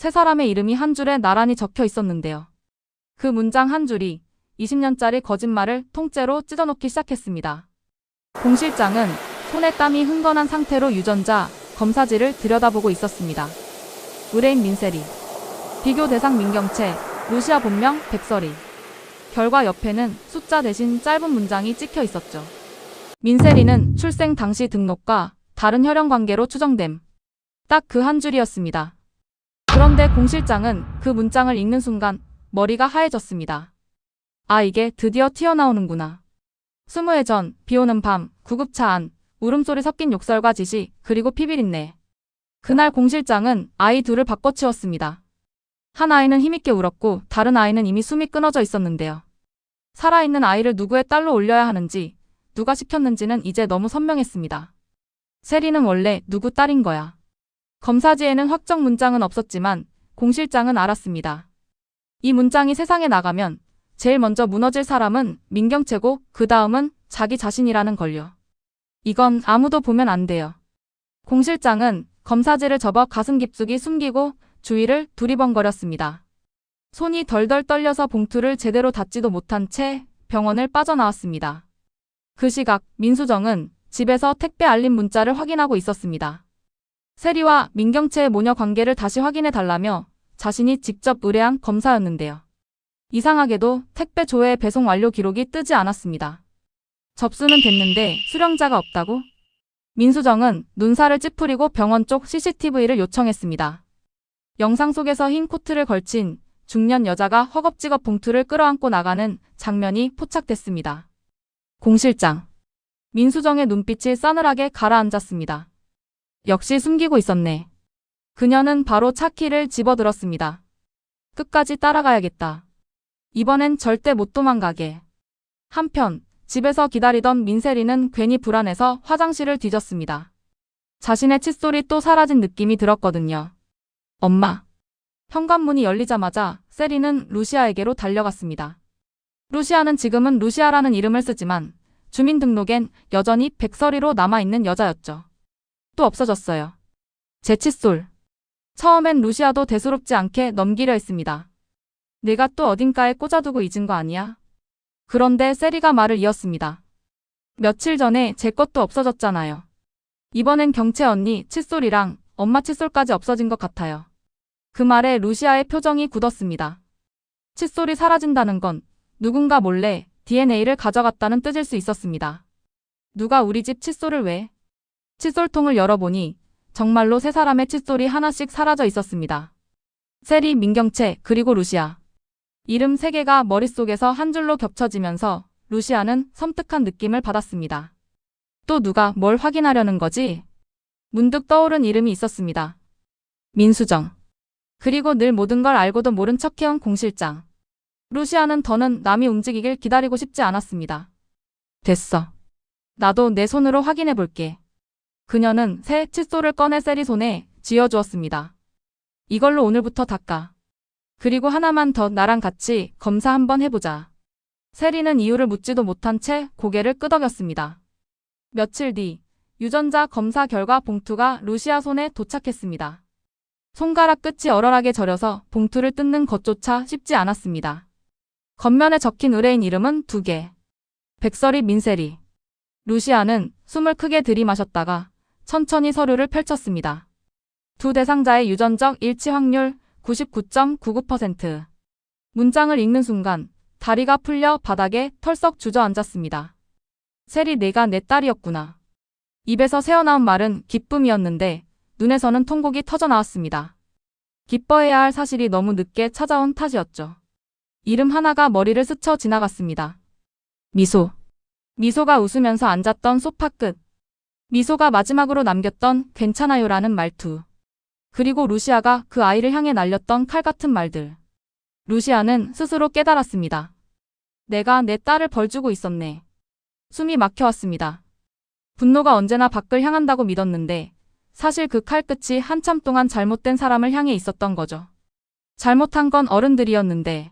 세 사람의 이름이 한 줄에 나란히 적혀 있었는데요. 그 문장 한 줄이 20년짜리 거짓말을 통째로 찢어놓기 시작했습니다. 공 실장은 손에 땀이 흥건한 상태로 유전자 검사지를 들여다보고 있었습니다. 의뢰인 민세리, 비교 대상 민경채, 루시아 본명 백설이. 결과 옆에는 숫자 대신 짧은 문장이 찍혀 있었죠. 민세리는 출생 당시 등록과 다른 혈연 관계로 추정됨. 딱 그 한 줄이었습니다. 그런데 공 실장은 그 문장을 읽는 순간 머리가 하얘졌습니다. 아, 이게 드디어 튀어나오는구나. 20해 전, 비오는 밤, 구급차 안, 울음소리 섞인 욕설과 지시, 그리고 피비린내. 그날 공 실장은 아이 둘을 바꿔치웠습니다. 한 아이는 힘있게 울었고 다른 아이는 이미 숨이 끊어져 있었는데요. 살아있는 아이를 누구의 딸로 올려야 하는지, 누가 시켰는지는 이제 너무 선명했습니다. 세리는 원래 누구 딸인 거야. 검사지에는 확정 문장은 없었지만 공 실장은 알았습니다. 이 문장이 세상에 나가면 제일 먼저 무너질 사람은 민경채고 그 다음은 자기 자신이라는 걸요. 이건 아무도 보면 안 돼요. 공 실장은 검사지를 접어 가슴 깊숙이 숨기고 주위를 두리번거렸습니다. 손이 덜덜 떨려서 봉투를 제대로 닫지도 못한 채 병원을 빠져나왔습니다. 그 시각 민수정은 집에서 택배 알림 문자를 확인하고 있었습니다. 세리와 민경채의 모녀 관계를 다시 확인해 달라며 자신이 직접 의뢰한 검사였는데요. 이상하게도 택배 조회 배송 완료 기록이 뜨지 않았습니다. 접수는 됐는데 수령자가 없다고? 민수정은 눈살을 찌푸리고 병원 쪽 CCTV를 요청했습니다. 영상 속에서 흰 코트를 걸친 중년 여자가 허겁지겁 봉투를 끌어안고 나가는 장면이 포착됐습니다. 공 실장. 민수정의 눈빛이 싸늘하게 가라앉았습니다. 역시 숨기고 있었네. 그녀는 바로 차 키를 집어들었습니다. 끝까지 따라가야겠다. 이번엔 절대 못 도망가게. 한편 집에서 기다리던 민세리는 괜히 불안해서 화장실을 뒤졌습니다. 자신의 칫솔이 또 사라진 느낌이 들었거든요. 엄마. 현관문이 열리자마자 세리는 루시아에게로 달려갔습니다. 루시아는 지금은 루시아라는 이름을 쓰지만 주민등록엔 여전히 백설이로 남아있는 여자였죠. 또 없어졌어요. 제 칫솔. 처음엔 루시아도 대수롭지 않게 넘기려 했습니다. 내가 또 어딘가에 꽂아두고 잊은 거 아니야? 그런데 세리가 말을 이었습니다. 며칠 전에 제 것도 없어졌잖아요. 이번엔 경채 언니 칫솔이랑 엄마 칫솔까지 없어진 것 같아요. 그 말에 루시아의 표정이 굳었습니다. 칫솔이 사라진다는 건 누군가 몰래 DNA를 가져갔다는 뜻일 수 있었습니다. 누가 우리 집 칫솔을 왜? 칫솔통을 열어보니 정말로 세 사람의 칫솔이 하나씩 사라져 있었습니다. 세리, 민경채, 그리고 루시아. 이름 세 개가 머릿속에서 한 줄로 겹쳐지면서 루시아는 섬뜩한 느낌을 받았습니다. 또 누가 뭘 확인하려는 거지? 문득 떠오른 이름이 있었습니다. 민수정. 그리고 늘 모든 걸 알고도 모른 척해온 공 실장. 루시아는 더는 남이 움직이길 기다리고 싶지 않았습니다. 됐어. 나도 내 손으로 확인해 볼게. 그녀는 새 칫솔을 꺼내 세리 손에 쥐어주었습니다. 이걸로 오늘부터 닦아. 그리고 하나만 더 나랑 같이 검사 한번 해보자. 세리는 이유를 묻지도 못한 채 고개를 끄덕였습니다. 며칠 뒤 유전자 검사 결과 봉투가 루시아 손에 도착했습니다. 손가락 끝이 얼얼하게 저려서 봉투를 뜯는 것조차 쉽지 않았습니다. 겉면에 적힌 의뢰인 이름은 2개. 백설이, 민세리. 루시아는 숨을 크게 들이마셨다가 천천히 서류를 펼쳤습니다. 두 대상자의 유전적 일치 확률 99.99%. 문장을 읽는 순간 다리가 풀려 바닥에 털썩 주저앉았습니다. 세리, 내가 내 딸이었구나. 입에서 새어나온 말은 기쁨이었는데 눈에서는 통곡이 터져나왔습니다. 기뻐해야 할 사실이 너무 늦게 찾아온 탓이었죠. 이름 하나가 머리를 스쳐 지나갔습니다. 미소. 미소가 웃으면서 앉았던 소파 끝. 미소가 마지막으로 남겼던 괜찮아요라는 말투. 그리고 루시아가 그 아이를 향해 날렸던 칼 같은 말들. 루시아는 스스로 깨달았습니다. 내가 내 딸을 벌주고 있었네. 숨이 막혀왔습니다. 분노가 언제나 밖을 향한다고 믿었는데 사실 그 칼끝이 한참 동안 잘못된 사람을 향해 있었던 거죠. 잘못한 건 어른들이었는데.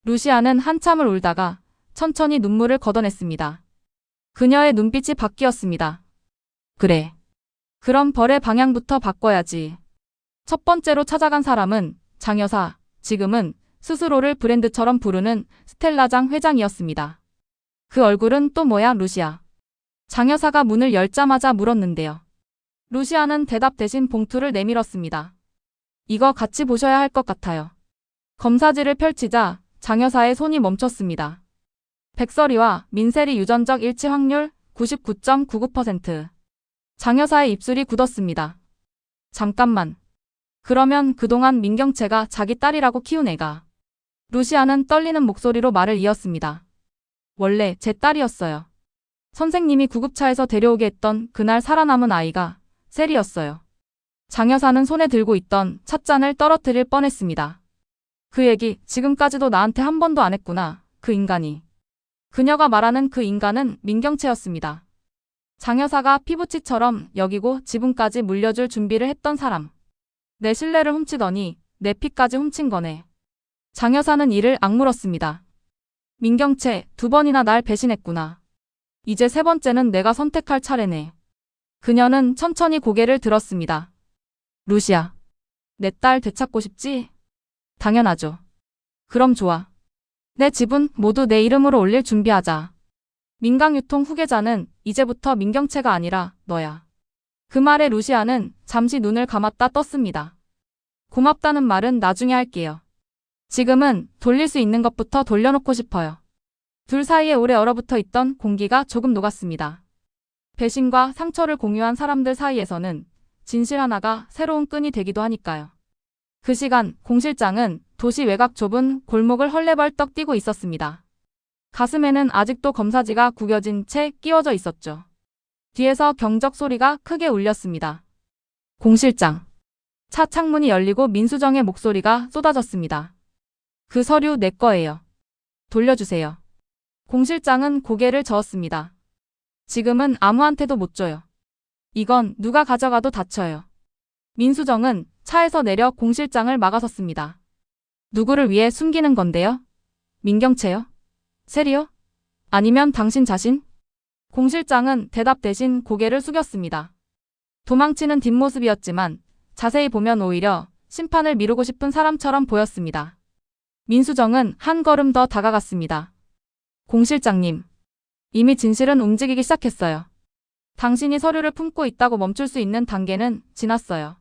루시아는 한참을 울다가 천천히 눈물을 걷어냈습니다. 그녀의 눈빛이 바뀌었습니다. 그래. 그럼 벌의 방향부터 바꿔야지. 첫 번째로 찾아간 사람은 장 여사, 지금은 스스로를 브랜드처럼 부르는 스텔라 장 회장이었습니다. 그 얼굴은 또 뭐야, 루시아? 장 여사가 문을 열자마자 물었는데요. 루시아는 대답 대신 봉투를 내밀었습니다. 이거 같이 보셔야 할 것 같아요. 검사지를 펼치자 장 여사의 손이 멈췄습니다. 백설이와 민세리 유전적 일치 확률 99.99%. 장 여사의 입술이 굳었습니다. 잠깐만. 그러면 그동안 민경채가 자기 딸이라고 키운 애가. 루시아는 떨리는 목소리로 말을 이었습니다. 원래 제 딸이었어요. 선생님이 구급차에서 데려오게 했던 그날 살아남은 아이가 셀이었어요. 장 여사는 손에 들고 있던 찻잔을 떨어뜨릴 뻔했습니다. 그 얘기 지금까지도 나한테 한 번도 안 했구나. 그 인간이. 그녀가 말하는 그 인간은 민경채였습니다. 장 여사가 피부치처럼 여기고 지분까지 물려줄 준비를 했던 사람. 내 신뢰를 훔치더니 내 피까지 훔친 거네. 장 여사는 이를 악물었습니다. 민경채, 2번이나 날 배신했구나. 이제 3번째는 내가 선택할 차례네. 그녀는 천천히 고개를 들었습니다. 루시아, 내 딸 되찾고 싶지? 당연하죠. 그럼 좋아. 내 지분 모두 내 이름으로 올릴 준비하자. 민강유통 후계자는 이제부터 민경채가 아니라 너야. 그 말에 루시아는 잠시 눈을 감았다 떴습니다. 고맙다는 말은 나중에 할게요. 지금은 돌릴 수 있는 것부터 돌려놓고 싶어요. 둘 사이에 오래 얼어붙어 있던 공기가 조금 녹았습니다. 배신과 상처를 공유한 사람들 사이에서는 진실 하나가 새로운 끈이 되기도 하니까요. 그 시간 공 실장은 도시 외곽 좁은 골목을 헐레벌떡 뛰고 있었습니다. 가슴에는 아직도 검사지가 구겨진 채 끼워져 있었죠. 뒤에서 경적 소리가 크게 울렸습니다. 공 실장. 차 창문이 열리고 민수정의 목소리가 쏟아졌습니다. 그 서류 내 거예요. 돌려주세요. 공 실장은 고개를 저었습니다. 지금은 아무한테도 못 줘요. 이건 누가 가져가도 다쳐요. 민수정은 차에서 내려 공 실장을 막아섰습니다. 누구를 위해 숨기는 건데요? 민경채요? 셀이요? 아니면 당신 자신? 공 실장은 대답 대신 고개를 숙였습니다. 도망치는 뒷모습이었지만 자세히 보면 오히려 심판을 미루고 싶은 사람처럼 보였습니다. 민수정은 한 걸음 더 다가갔습니다. 공 실장님, 이미 진실은 움직이기 시작했어요. 당신이 서류를 품고 있다고 멈출 수 있는 단계는 지났어요.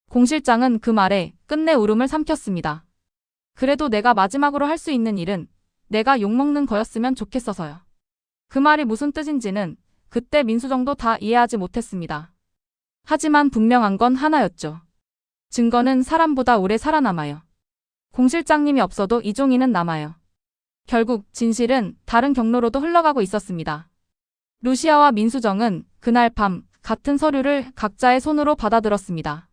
공 실장은 그 말에 끝내 울음을 삼켰습니다. 그래도 내가 마지막으로 할 수 있는 일은 내가 욕먹는 거였으면 좋겠어서요. 그 말이 무슨 뜻인지는 그때 민수정도 다 이해하지 못했습니다. 하지만 분명한 건 하나였죠. 증거는 사람보다 오래 살아남아요. 공 실장님이 없어도 이종희는 남아요. 결국 진실은 다른 경로로도 흘러가고 있었습니다. 루시아와 민수정은 그날 밤 같은 서류를 각자의 손으로 받아들었습니다.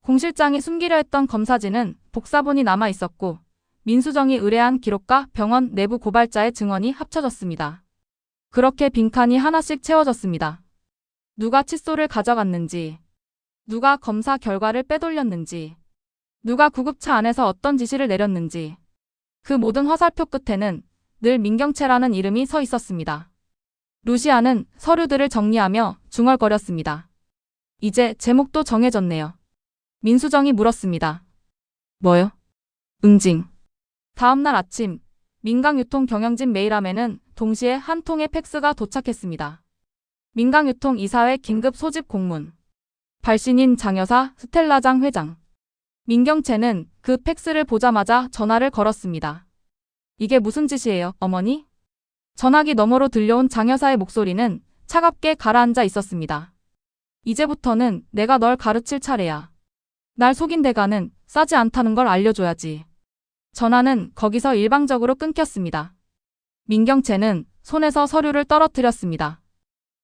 공 실장이 숨기려 했던 검사지는 복사본이 남아 있었고 민수정이 의뢰한 기록과 병원 내부 고발자의 증언이 합쳐졌습니다. 그렇게 빈칸이 하나씩 채워졌습니다. 누가 칫솔을 가져갔는지, 누가 검사 결과를 빼돌렸는지, 누가 구급차 안에서 어떤 지시를 내렸는지, 그 모든 화살표 끝에는 늘 민경채라는 이름이 서 있었습니다. 루시아는 서류들을 정리하며 중얼거렸습니다. 이제 제목도 정해졌네요. 민수정이 물었습니다. 뭐요? 응징. 다음날 아침, 민강유통 경영진 메일함에는 동시에 한 통의 팩스가 도착했습니다. 민강유통 이사회 긴급 소집 공문. 발신인 장 여사, 스텔라 장 회장. 민경채는 그 팩스를 보자마자 전화를 걸었습니다. 이게 무슨 짓이에요, 어머니? 전화기 너머로 들려온 장 여사의 목소리는 차갑게 가라앉아 있었습니다. 이제부터는 내가 널 가르칠 차례야. 날 속인 대가는 싸지 않다는 걸 알려줘야지. 전화는 거기서 일방적으로 끊겼습니다. 민경채는 손에서 서류를 떨어뜨렸습니다.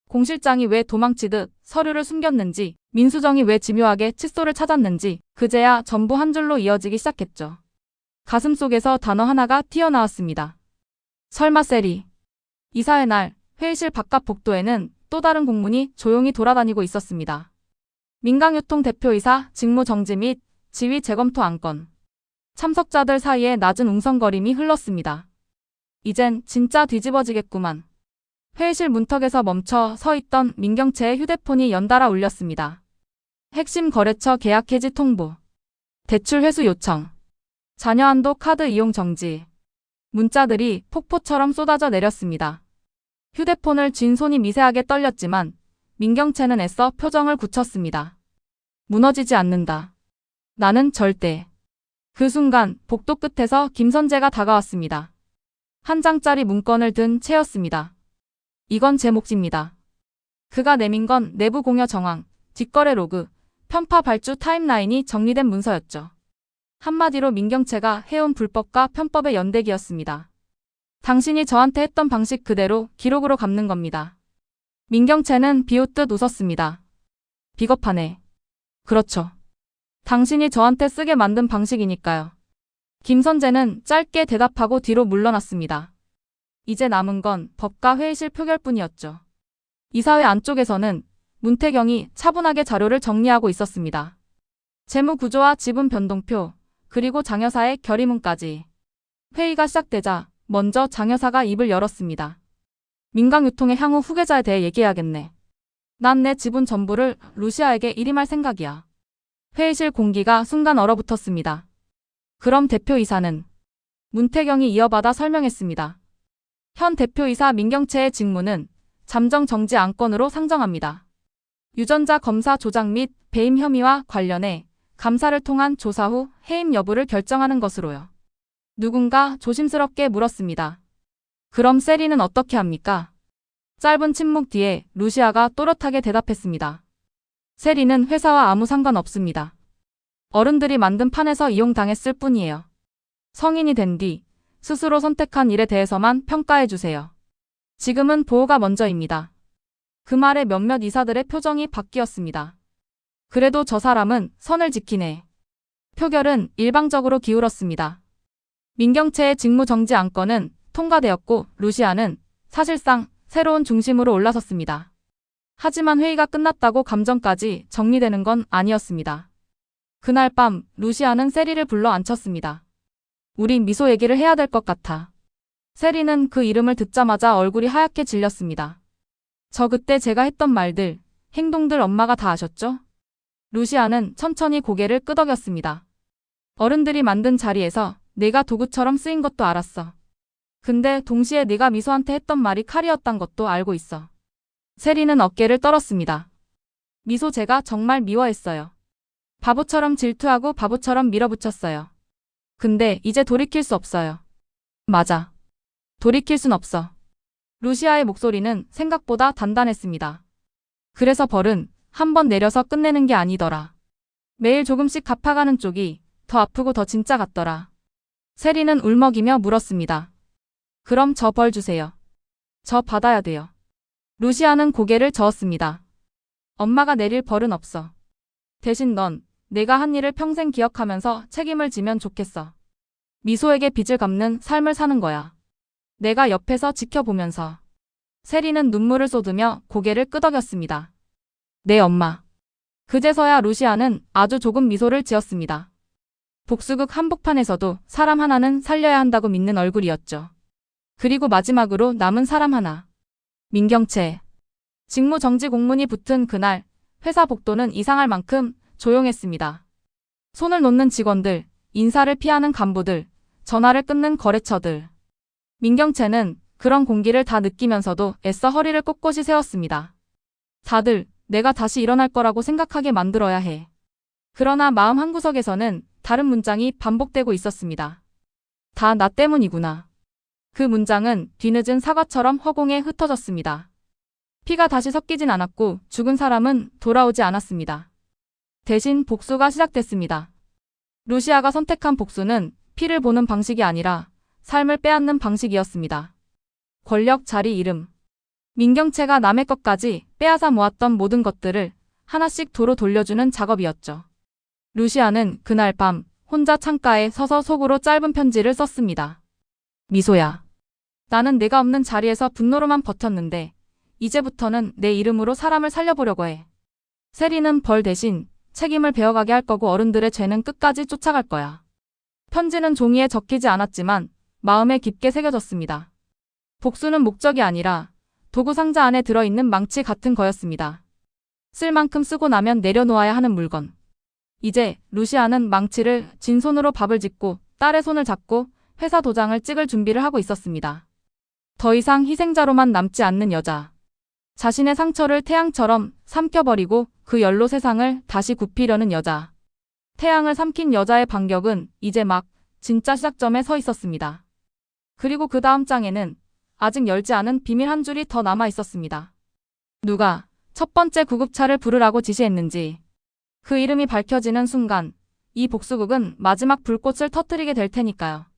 공 실장이 왜 도망치듯 서류를 숨겼는지, 민수정이 왜 집요하게 칫솔을 찾았는지 그제야 전부 한 줄로 이어지기 시작했죠. 가슴속에서 단어 하나가 튀어나왔습니다. 설마 셀이. 이사회 날 회의실 바깥 복도에는 또 다른 공문이 조용히 돌아다니고 있었습니다. 민강유통 대표이사 직무 정지 및 지위 재검토 안건. 참석자들 사이에 낮은 웅성거림이 흘렀습니다. 이젠 진짜 뒤집어지겠구만. 회의실 문턱에서 멈춰 서 있던 민경채의 휴대폰이 연달아 울렸습니다. 핵심 거래처 계약 해지 통보. 대출 회수 요청. 자녀 한도 카드 이용 정지. 문자들이 폭포처럼 쏟아져 내렸습니다. 휴대폰을 쥔 손이 미세하게 떨렸지만 민경채는 애써 표정을 굳혔습니다. 무너지지 않는다. 나는 절대. 그 순간 복도 끝에서 김선재가 다가왔습니다. 한 장짜리 문건을 든 채였습니다. 이건 제 몫입니다. 그가 내민 건 내부 공여 정황, 뒷거래 로그, 편파 발주 타임라인이 정리된 문서였죠. 한마디로 민경채가 해온 불법과 편법의 연대기였습니다. 당신이 저한테 했던 방식 그대로 기록으로 갚는 겁니다. 민경채는 비웃듯 웃었습니다. 비겁하네. 그렇죠. 당신이 저한테 쓰게 만든 방식이니까요. 김선재는 짧게 대답하고 뒤로 물러났습니다. 이제 남은 건 법과 회의실 표결뿐이었죠. 이사회 안쪽에서는 문태경이 차분하게 자료를 정리하고 있었습니다. 재무 구조와 지분 변동표, 그리고 장 여사의 결의문까지. 회의가 시작되자 먼저 장 여사가 입을 열었습니다. 민강유통의 향후 후계자에 대해 얘기해야겠네. 난 내 지분 전부를 루시아에게 일임할 생각이야. 회의실 공기가 순간 얼어붙었습니다. 그럼 대표이사는? 문태경이 이어받아 설명했습니다. 현 대표이사 민경채의 직무는 잠정 정지 안건으로 상정합니다. 유전자 검사 조작 및 배임 혐의와 관련해 감사를 통한 조사 후 해임 여부를 결정하는 것으로요. 누군가 조심스럽게 물었습니다. 그럼 세리는 어떻게 합니까? 짧은 침묵 뒤에 루시아가 또렷하게 대답했습니다. 세리는 회사와 아무 상관없습니다. 어른들이 만든 판에서 이용당했을 뿐이에요. 성인이 된 뒤 스스로 선택한 일에 대해서만 평가해 주세요. 지금은 보호가 먼저입니다. 그 말에 몇몇 이사들의 표정이 바뀌었습니다. 그래도 저 사람은 선을 지키네. 표결은 일방적으로 기울었습니다. 민경채의 직무정지 안건은 통과되었고 루시아는 사실상 새로운 중심으로 올라섰습니다. 하지만 회의가 끝났다고 감정까지 정리되는 건 아니었습니다. 그날 밤 루시아는 세리를 불러 앉혔습니다. 우리 미소 얘기를 해야 될 것 같아. 세리는 그 이름을 듣자마자 얼굴이 하얗게 질렸습니다. 저 그때 제가 했던 말들, 행동들 엄마가 다 아셨죠? 루시아는 천천히 고개를 끄덕였습니다. 어른들이 만든 자리에서 내가 도구처럼 쓰인 것도 알았어. 근데 동시에 네가 미소한테 했던 말이 칼이었단 것도 알고 있어. 세리는 어깨를 떨었습니다. 미소 제가 정말 미워했어요. 바보처럼 질투하고 바보처럼 밀어붙였어요. 근데 이제 돌이킬 수 없어요. 맞아. 돌이킬 순 없어. 루시아의 목소리는 생각보다 단단했습니다. 그래서 벌은 한 번 내려서 끝내는 게 아니더라. 매일 조금씩 갚아가는 쪽이 더 아프고 더 진짜 같더라. 세리는 울먹이며 물었습니다. 그럼 저 벌 주세요. 저 받아야 돼요. 루시아는 고개를 저었습니다. 엄마가 내릴 벌은 없어. 대신 넌 내가 한 일을 평생 기억하면서 책임을 지면 좋겠어. 미소에게 빚을 갚는 삶을 사는 거야. 내가 옆에서 지켜보면서. 세리는 눈물을 쏟으며 고개를 끄덕였습니다. 네 엄마. 그제서야 루시아는 아주 조금 미소를 지었습니다. 복수극 한복판에서도 사람 하나는 살려야 한다고 믿는 얼굴이었죠. 그리고 마지막으로 남은 사람 하나. 민경채. 직무정지 공문이 붙은 그날 회사 복도는 이상할 만큼 조용했습니다. 손을 놓는 직원들, 인사를 피하는 간부들, 전화를 끊는 거래처들. 민경채는 그런 공기를 다 느끼면서도 애써 허리를 꼿꼿이 세웠습니다. 다들 내가 다시 일어날 거라고 생각하게 만들어야 해. 그러나 마음 한구석에서는 다른 문장이 반복되고 있었습니다. 다 나 때문이구나. 그 문장은 뒤늦은 사과처럼 허공에 흩어졌습니다. 피가 다시 섞이진 않았고 죽은 사람은 돌아오지 않았습니다. 대신 복수가 시작됐습니다. 루시아가 선택한 복수는 피를 보는 방식이 아니라 삶을 빼앗는 방식이었습니다. 권력, 자리, 이름. 민경채가 남의 것까지 빼앗아 모았던 모든 것들을 하나씩 도로 돌려주는 작업이었죠. 루시아는 그날 밤 혼자 창가에 서서 속으로 짧은 편지를 썼습니다. 미소야. 나는 내가 없는 자리에서 분노로만 버텼는데 이제부터는 내 이름으로 사람을 살려보려고 해. 세리는 벌 대신 책임을 배워가게 할 거고 어른들의 죄는 끝까지 쫓아갈 거야. 편지는 종이에 적히지 않았지만 마음에 깊게 새겨졌습니다. 복수는 목적이 아니라 도구 상자 안에 들어있는 망치 같은 거였습니다. 쓸 만큼 쓰고 나면 내려놓아야 하는 물건. 이제 루시아는 망치를 진 손으로 밥을 짓고 딸의 손을 잡고 회사 도장을 찍을 준비를 하고 있었습니다. 더 이상 희생자로만 남지 않는 여자. 자신의 상처를 태양처럼 삼켜버리고 그 열로 세상을 다시 굽히려는 여자. 태양을 삼킨 여자의 반격은 이제 막 진짜 시작점에 서 있었습니다. 그리고 그 다음 장에는 아직 열지 않은 비밀 한 줄이 더 남아 있었습니다. 누가 첫 번째 구급차를 부르라고 지시했는지. 그 이름이 밝혀지는 순간 이 복수극은 마지막 불꽃을 터뜨리게 될 테니까요.